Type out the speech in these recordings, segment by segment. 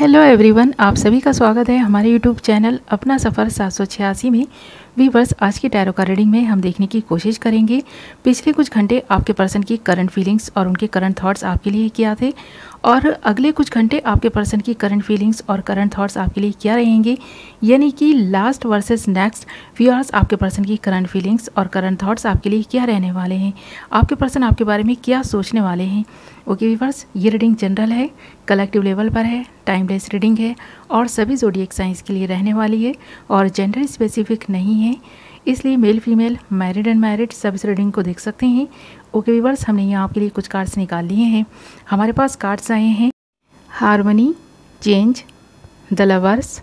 Hello everyone, आप सभी का स्वागत है हमारे यूट्यूब चैनल अपना सफ़र 786 में। वीवर्स, आज की टैरो का रीडिंग में हम देखने की कोशिश करेंगे पिछले कुछ घंटे आपके पर्सन की करंट फीलिंग्स और उनके करंट थॉट्स आपके लिए क्या थे, और अगले कुछ घंटे आपके पर्सन की करंट फीलिंग्स और करंट थॉट्स आपके लिए क्या रहेंगे। यानी कि last versus next few hours आपके पर्सन की करंट फीलिंग्स और करंट थॉट्स आपके लिए क्या रहने वाले हैं, आपके पर्सन आपके बारे में क्या सोचने वाले हैं। ओके वीवर्स, ये रीडिंग जनरल है, कलेक्टिव लेवल पर है, टाइमलेस रीडिंग है और सभी ज़ोडिएक साइंस के लिए रहने वाली है और जेंडर स्पेसिफिक नहीं है, इसलिए male female married and married सब इस रीडिंग को देख सकते हैं। ओके वीवर्स, हमने यहाँ आपके लिए कुछ कार्ड्स निकाल लिए हैं। हमारे पास कार्ड्स आए हैं harmony, change, the lovers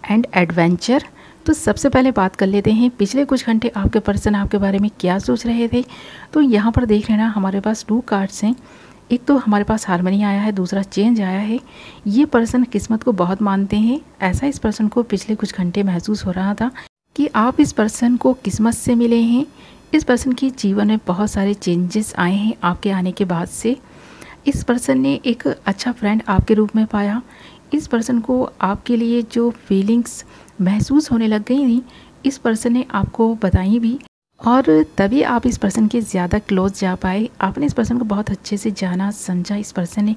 and adventure. तो सबसे पहले बात कर लेते हैं पिछले कुछ घंटे आपके पर्सन आपके बारे में क्या सोच रहे थे। तो यहाँ पर देख लेना, हमारे पास 2 कार्ड्स हैं। एक तो हमारे पास हार्मनी आया है, दूसरा चेंज आया है। ये पर्सन किस्मत को बहुत मानते हैं, ऐसा इस पर्सन को पिछले कुछ घंटे महसूस हो रहा था कि आप इस पर्सन को किस्मत से मिले हैं। इस पर्सन के जीवन में बहुत सारे चेंजेस आए हैं आपके आने के बाद से। इस पर्सन ने एक अच्छा फ्रेंड आपके रूप में पाया। इस पर्सन को आपके लिए जो फीलिंग्स महसूस होने लग गई थी, इस पर्सन ने आपको बताई भी, और तभी आप इस पर्सन के ज़्यादा क्लोज जा पाए। आपने इस पर्सन को बहुत अच्छे से जाना समझा। इस पर्सन ने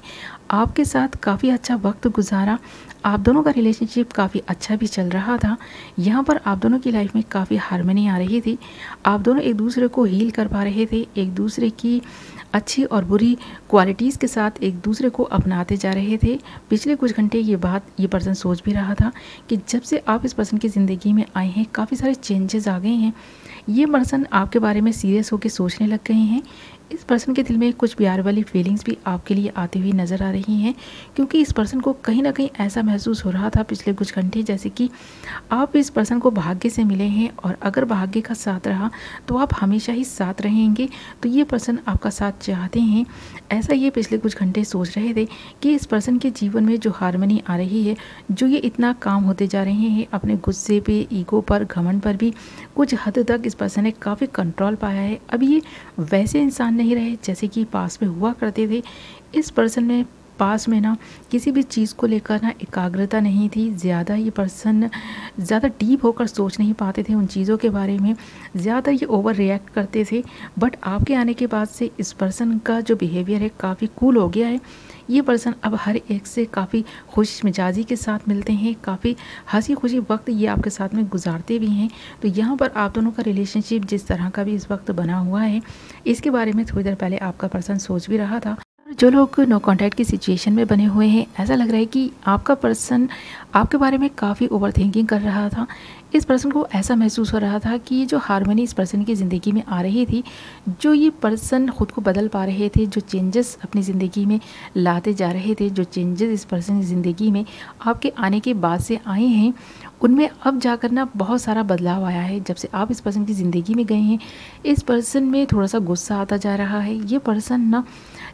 आपके साथ काफ़ी अच्छा वक्त गुजारा। आप दोनों का रिलेशनशिप काफ़ी अच्छा भी चल रहा था। यहाँ पर आप दोनों की लाइफ में काफ़ी हार्मनी आ रही थी। आप दोनों एक दूसरे को हील कर पा रहे थे, एक दूसरे की अच्छी और बुरी क्वालिटीज़ के साथ एक दूसरे को अपनाते जा रहे थे। पिछले कुछ घंटे ये पर्सन सोच भी रहा था कि जब से आप इस पर्सन की ज़िंदगी में आए हैं काफ़ी सारे चेंजेस आ गए हैं। ये पर्सन आपके बारे में सीरियस होकर सोचने लग गए हैं। इस पर्सन के दिल में कुछ प्यार वाली फीलिंग्स भी आपके लिए आती हुई नज़र आ रही हैं, क्योंकि इस पर्सन को कहीं ना कहीं ऐसा महसूस हो रहा था पिछले कुछ घंटे जैसे कि आप इस पर्सन को भाग्य से मिले हैं, और अगर भाग्य का साथ रहा तो आप हमेशा ही साथ रहेंगे। तो ये पर्सन आपका साथ चाहते हैं, ऐसा ये पिछले कुछ घंटे सोच रहे थे कि इस पर्सन के जीवन में जो हार्मनी आ रही है, जो ये इतना काम होते जा रहे हैं अपने गुस्से पे, ईगो पर, घमंड पर भी कुछ हद तक इस पर्सन ने काफ़ी कंट्रोल पाया है। अब ये वैसे इंसान नहीं रहे जैसे कि पास में हुआ करते थे। इस पर्सन में पास में ना किसी भी चीज़ को लेकर ना एकाग्रता नहीं थी ज़्यादा। ये पर्सन ज़्यादा डीप होकर सोच नहीं पाते थे उन चीज़ों के बारे में, ज़्यादा ये ओवर रिएक्ट करते थे। बट आपके आने के बाद से इस पर्सन का जो बिहेवियर है काफ़ी कूल हो गया है। ये पर्सन अब हर एक से काफ़ी खुश मिजाजी के साथ मिलते हैं, काफ़ी हंसी खुशी वक्त ये आपके साथ में गुजारते भी हैं। तो यहाँ पर आप दोनों का रिलेशनशिप जिस तरह का भी इस वक्त बना हुआ है, इसके बारे में थोड़ी देर पहले आपका पर्सन सोच भी रहा था। जो लोग नो कांटेक्ट की सिचुएशन में बने हुए हैं, ऐसा लग रहा है कि आपका पर्सन आपके बारे में काफ़ी ओवर थिंकिंग कर रहा था। इस पर्सन को ऐसा महसूस हो रहा था कि ये जो हार्मनी इस पर्सन की ज़िंदगी में आ रही थी, जो ये पर्सन ख़ुद को बदल पा रहे थे, जो चेंजेस अपनी ज़िंदगी में लाते जा रहे थे, जो चेंजेस इस पर्सन की ज़िंदगी में आपके आने के बाद से आए हैं, उनमें अब जाकर ना बहुत सारा बदलाव आया है। जब से आप इस पर्सन की ज़िंदगी में गए हैं, इस पर्सन में थोड़ा सा गुस्सा आता जा रहा है। ये पर्सन ना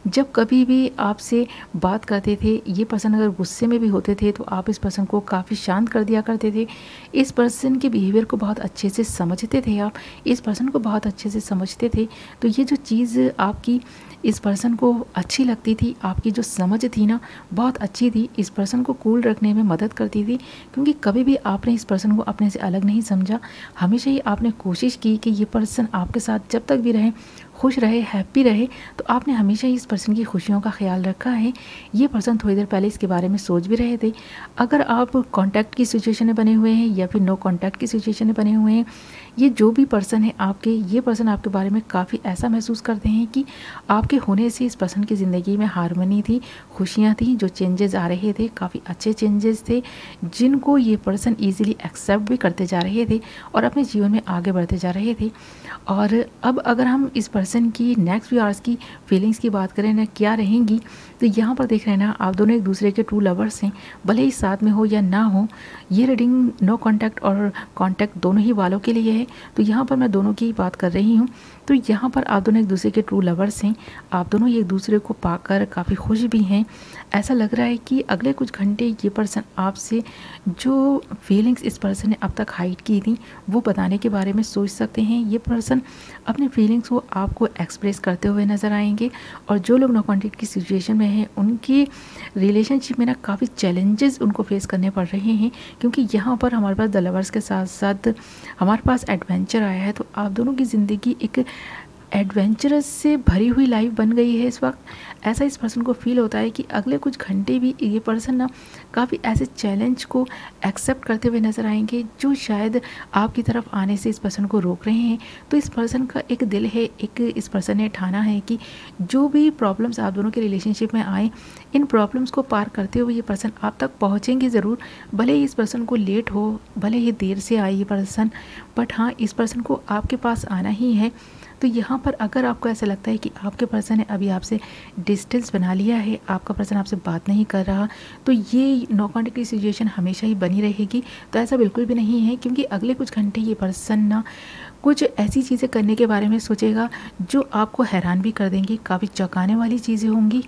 जब कभी भी आपसे बात करते थे, ये पर्सन अगर गुस्से में भी होते थे तो आप इस पर्सन को काफ़ी शांत कर दिया करते थे। इस पर्सन के बिहेवियर को बहुत अच्छे से समझते थे, आप इस पर्सन को बहुत अच्छे से समझते थे। तो ये जो चीज़ आपकी इस पर्सन को अच्छी लगती थी, आपकी जो समझ थी ना बहुत अच्छी थी, इस पर्सन को कूल रखने में मदद करती थी। क्योंकि कभी भी आपने इस पर्सन को अपने से अलग नहीं समझा, हमेशा ही आपने कोशिश की कि ये पर्सन आपके साथ जब तक भी रहे खुश रहे, हैप्पी रहे। तो आपने हमेशा ही इस पर्सन की खुशियों का ख्याल रखा है। ये पर्सन थोड़ी देर पहले इसके बारे में सोच भी रहे थे। अगर आप कांटेक्ट की सिचुएशन में बने हुए हैं या फिर नो कांटेक्ट की सिचुएशन में बने हुए हैं, ये जो भी पर्सन है आपके, ये पर्सन आपके बारे में काफ़ी ऐसा महसूस करते हैं कि आपके होने से इस पर्सन की ज़िंदगी में हार्मनी थी, खुशियाँ थी, जो चेंजेस आ रहे थे काफ़ी अच्छे चेंजेस थे, जिनको ये पर्सन ईजिली एक्सेप्ट भी करते जा रहे थे और अपने जीवन में आगे बढ़ते जा रहे थे। और अब अगर हम इस पर्सन की नेक्स्ट फ्यू आवर्स की फीलिंग्स की बात करें ना क्या रहेंगी, तो यहाँ पर देख रहे हैं ना आप दोनों एक दूसरे के ट्रू लवर्स हैं, भले ही साथ में हो या ना हो। ये रीडिंग नो कांटेक्ट और कांटेक्ट दोनों ही वालों के लिए है, तो यहाँ पर मैं दोनों की बात कर रही हूँ। तो यहाँ पर आप दोनों एक दूसरे के ट्रू लवर्स हैं। आप दोनों एक दूसरे को पाकर काफ़ी खुश भी हैं। ऐसा लग रहा है कि अगले कुछ घंटे ये पर्सन आपसे जो फीलिंग्स इस पर्सन ने अब तक हाइड की थी वो बताने के बारे में सोच सकते हैं। ये पर्सन अपने फीलिंग्स को आपको एक्सप्रेस करते हुए नज़र आएंगे। और जो लोग नो कॉन्टैक्ट की सिचुएशन में हैं उनकी रिलेशनशिप में ना काफ़ी चैलेंजेस उनको फेस करने पड़ रहे हैं, क्योंकि यहाँ पर हमारे पास द लवर्स के साथ साथ हमारे पास एडवेंचर आया है। तो आप दोनों की ज़िंदगी एक एडवेंचरस से भरी हुई लाइफ बन गई है इस वक्त। ऐसा इस पर्सन को फील होता है कि अगले कुछ घंटे भी ये पर्सन ना काफ़ी ऐसे चैलेंज को एक्सेप्ट करते हुए नज़र आएंगे जो शायद आपकी तरफ आने से इस पर्सन को रोक रहे हैं। तो इस पर्सन का एक दिल है, एक इस पर्सन ने ठाना है कि जो भी प्रॉब्लम्स आप दोनों के रिलेशनशिप में आए, इन प्रॉब्लम्स को पार करते हुए ये पर्सन आप तक पहुँचेंगे ज़रूर। भले ही इस पर्सन को लेट हो, भले ही देर से आए ये पर्सन, बट हाँ इस पर्सन को आपके पास आना ही है। तो यहाँ पर अगर आपको ऐसा लगता है कि आपके पर्सन ने अभी आपसे डिस्टेंस बना लिया है, आपका पर्सन आपसे बात नहीं कर रहा, तो ये नो कॉन्टैक्ट की सिचुएशन हमेशा ही बनी रहेगी। तो ऐसा बिल्कुल भी नहीं है, क्योंकि अगले कुछ घंटे ये पर्सन ना कुछ ऐसी चीज़ें करने के बारे में सोचेगा जो आपको हैरान भी कर देंगी, काफ़ी चौंकाने वाली चीज़ें होंगी।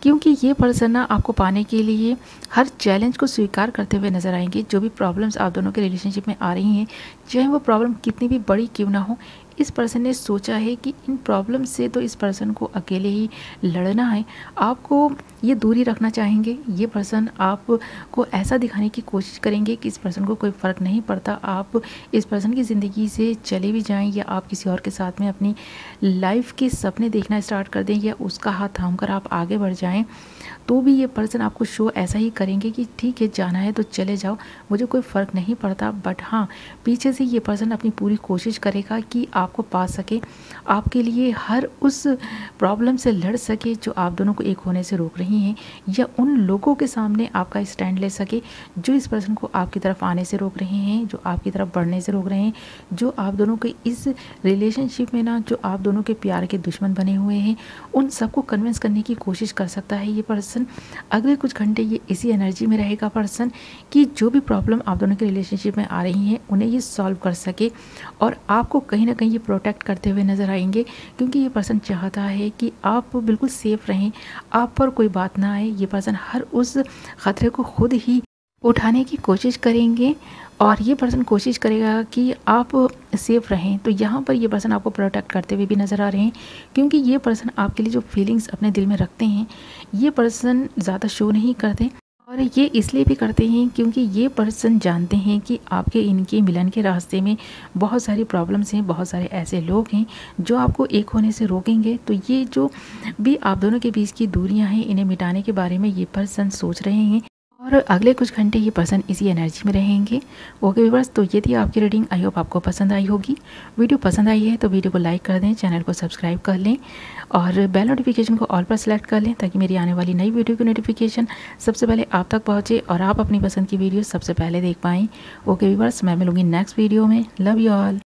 क्योंकि ये पर्सन ना आपको पाने के लिए हर चैलेंज को स्वीकार करते हुए नज़र आएंगे। जो भी प्रॉब्लम्स आप दोनों के रिलेशनशिप में आ रही हैं, चाहे वो प्रॉब्लम कितनी भी बड़ी क्यों ना हो, इस पर्सन ने सोचा है कि इन प्रॉब्लम से तो इस पर्सन को अकेले ही लड़ना है। आपको ये दूरी रखना चाहेंगे। ये पर्सन आपको ऐसा दिखाने की कोशिश करेंगे कि इस पर्सन को कोई फ़र्क नहीं पड़ता, आप इस पर्सन की ज़िंदगी से चले भी जाएं या आप किसी और के साथ में अपनी लाइफ के सपने देखना स्टार्ट कर दें या उसका हाथ थाम कर आप आगे बढ़ जाएं, तो भी ये पर्सन आपको शो ऐसा ही करेंगे कि ठीक है जाना है तो चले जाओ, मुझे कोई फ़र्क नहीं पड़ता। बट हाँ पीछे से ये पर्सन अपनी पूरी कोशिश करेगा कि आपको पा सके, आपके लिए हर उस प्रॉब्लम से लड़ सके जो आप दोनों को एक होने से रोक रही हैं, या उन लोगों के सामने आपका स्टैंड ले सके जो इस पर्सन को आपकी तरफ आने से रोक रहे हैं, जो आपकी तरफ बढ़ने से रोक रहे हैं, जो आप दोनों के इस रिलेशनशिप में ना जो आप दोनों के प्यार के दुश्मन बने हुए हैं, उन सबको कन्विंस करने की कोशिश कर सकता है ये पर्सन। अगले कुछ घंटे ये इसी एनर्जी में रहेगा पर्सन कि जो भी प्रॉब्लम आप दोनों के रिलेशनशिप में आ रही हैं उन्हें ये सॉल्व कर सके, और आपको कहीं ना कहीं ये प्रोटेक्ट करते हुए नज़र आएंगे, क्योंकि ये पर्सन चाहता है कि आप बिल्कुल सेफ़ रहें, आप पर कोई बात ना आए। ये पर्सन हर उस ख़तरे को खुद ही उठाने की कोशिश करेंगे और ये पर्सन कोशिश करेगा कि आप सेफ़ रहें। तो यहाँ पर ये पर्सन आपको प्रोटेक्ट करते हुए भी नज़र आ रहे हैं, क्योंकि ये पर्सन आपके लिए जो फीलिंग्स अपने दिल में रखते हैं ये पर्सन ज़्यादा शो नहीं करते, और ये इसलिए भी करते हैं क्योंकि ये पर्सन जानते हैं कि आपके इनके मिलन के रास्ते में बहुत सारी प्रॉब्लम्स हैं, बहुत सारे ऐसे लोग हैं जो आपको एक होने से रोकेंगे। तो ये जो भी आप दोनों के बीच की दूरियां हैं इन्हें मिटाने के बारे में ये पर्सन सोच रहे हैं, और अगले कुछ घंटे ये पर्सन इसी एनर्जी में रहेंगे। ओके व्यूअर्स, तो ये थी आपकी रीडिंग। आई होप आपको पसंद आई होगी। वीडियो पसंद आई है तो वीडियो को लाइक कर दें, चैनल को सब्सक्राइब कर लें और बेल नोटिफिकेशन को ऑल पर सेलेक्ट कर लें ताकि मेरी आने वाली नई वीडियो की नोटिफिकेशन सबसे पहले आप तक पहुँचे और आप अपनी पसंद की वीडियो सबसे पहले देख पाएँ। ओके व्यूअर्स, मैं मिलूँगी नेक्स्ट वीडियो में। Love you all.